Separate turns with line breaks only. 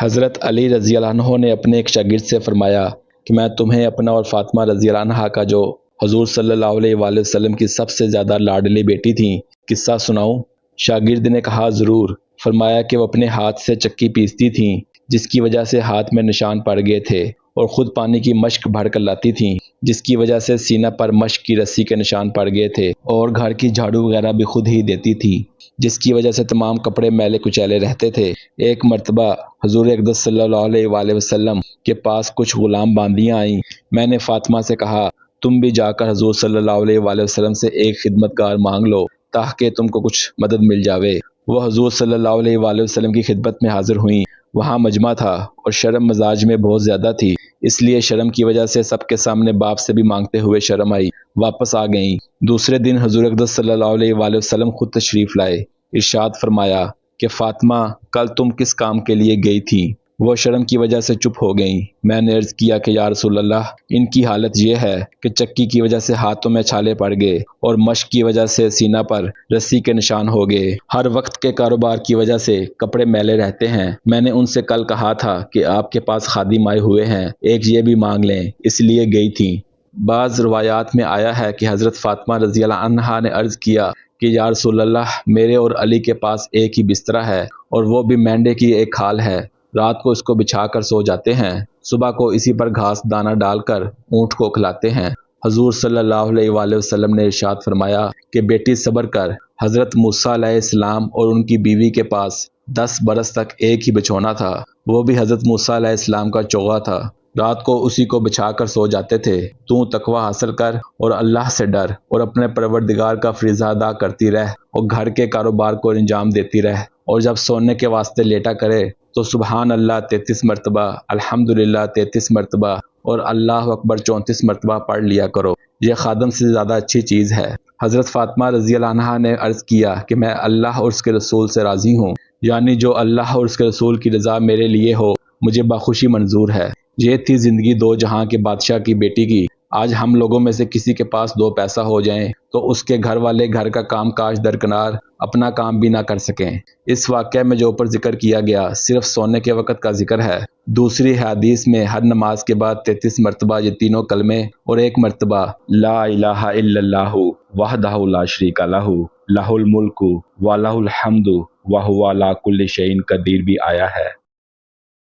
حضرت علی رضی اللہ عنہ نے اپنے ایک شاگرد سے فرمایا کہ میں تمہیں اپنا اور فاطمہ رضی اللہ عنہا کا جو حضور صلی اللہ علیہ وآلہ وسلم کی سب سے زیادہ لاڈلی بیٹی تھیں قصہ سناؤں؟ شاگرد نے کہا ضرور۔ فرمایا کہ وہ اپنے ہاتھ سے چکی پیستی تھیں جس کی وجہ سے ہاتھ میں نشان پڑ گئے تھے، اور خود پانی کی مشک بھر کر لاتی تھیں جس کی وجہ سے سینہ پر مشک کی رسی کے نشان پڑ گئے تھے، اور گھر کی جھاڑو وغیرہ بھی خود ہی دیتی تھیں جس کی وجہ سے تمام کپڑے میلے کچیلے رہتے تھے۔ ایک مرتبہ حضور اقدس صلی اللہ علیہ وآلہ وسلم کے پاس کچھ غلام باندیاں آئیں۔ میں نے فاطمہ سے کہا تم بھی جا کر حضور صلی اللہ علیہ وآلہ وسلم سے ایک خدمتگار مانگ لو تاکہ تم کو کچھ مدد مل جاوے۔ وہ حضور صلی اللہ علیہ وآلہ وسلم کی خدمت میں حاضر ہوئیں۔ وہاں مجمع تھا اور شرم مزاج میں بہت زیادہ تھی، اس لیے شرم کی وجہ سے سب کے سامنے باپ سے بھی مانگتے ہوئے شرم آئی، واپس آ گئیں۔ دوسرے دن حضور اقدس صلی اللہ علیہ وآلہ وسلم خود تشریف لائے۔ ارشاد فرمایا کہ فاطمہ کل تم کس کام کے لیے گئی تھی؟ وہ شرم کی وجہ سے چپ ہو گئیں۔ میں نے عرض کیا کہ یا رسول اللہ، ان کی حالت یہ ہے کہ چکی کی وجہ سے ہاتھوں میں چھالے پڑ گئے اور مشق کی وجہ سے سینہ پر رسی کے نشان ہو گئے۔ ہر وقت کے کاروبار کی وجہ سے کپڑے میلے رہتے ہیں۔ میں نے ان سے کل کہا تھا کہ آپ کے پاس خادم آئے ہوئے ہیں، ایک یہ بھی مانگ لیں، اس لیے گئی تھیں۔ بعض روایات میں آیا ہے کہ حضرت فاطمہ رضی اللہ عنہا نے عرض کیا کہ یا رسول اللہ، میرے اور علی کے پاس ایک ہی بسترا ہے اور وہ بھی مینڈے کی ایک کھال ہے، رات کو اس کو بچھا کر سو جاتے ہیں، صبح کو اسی پر گھاس دانہ ڈال کر اونٹ کو کھلاتے ہیں۔ حضور صلی اللہ علیہ وآلہ وسلم نے ارشاد فرمایا کہ بیٹی صبر کر، حضرت موسیٰ علیہ السلام اور ان کی بیوی کے پاس 10 برس تک ایک ہی بچھونا تھا، وہ بھی حضرت موسیٰ علیہ السلام کا چوغا تھا، رات کو اسی کو بچھا کر سو جاتے تھے۔ تو تقوی حاصل کر اور اللہ سے ڈر اور اپنے پروردگار کا فریضہ ادا کرتی رہ اور گھر کے کاروبار کو انجام دیتی رہ، اور جب سونے کے واسطے لیٹا کرے تو سبحان اللہ 33 مرتبہ، الحمدللہ 33 مرتبہ اور اللہ اکبر 34 مرتبہ پڑھ لیا کرو، یہ خادم سے زیادہ اچھی چیز ہے۔ حضرت فاطمہ رضی اللہ عنہا نے عرض کیا کہ میں اللہ اور اس کے رسول سے راضی ہوں، یعنی جو اللہ اور اس کے رسول کی رضا میرے لیے ہو مجھے بخوشی منظور ہے۔ یہ تھی زندگی دو جہاں کے بادشاہ کی بیٹی کی۔ آج ہم لوگوں میں سے کسی کے پاس 2 پیسہ ہو جائیں تو اس کے گھر والے گھر کا کام کاج درکنار اپنا کام بھی نہ کر سکیں۔ اس واقعہ میں جو اوپر ذکر کیا گیا صرف سونے کے وقت کا ذکر ہے۔ دوسری حدیث میں ہر نماز کے بعد 33 مرتبہ یہ تینوں کلمے اور 1 مرتبہ لا الہ الا اللہ وحدہ لا شریک لہ لہ الملک و لہ الحمد وہو علی کل شیء قدیر بھی آیا ہے۔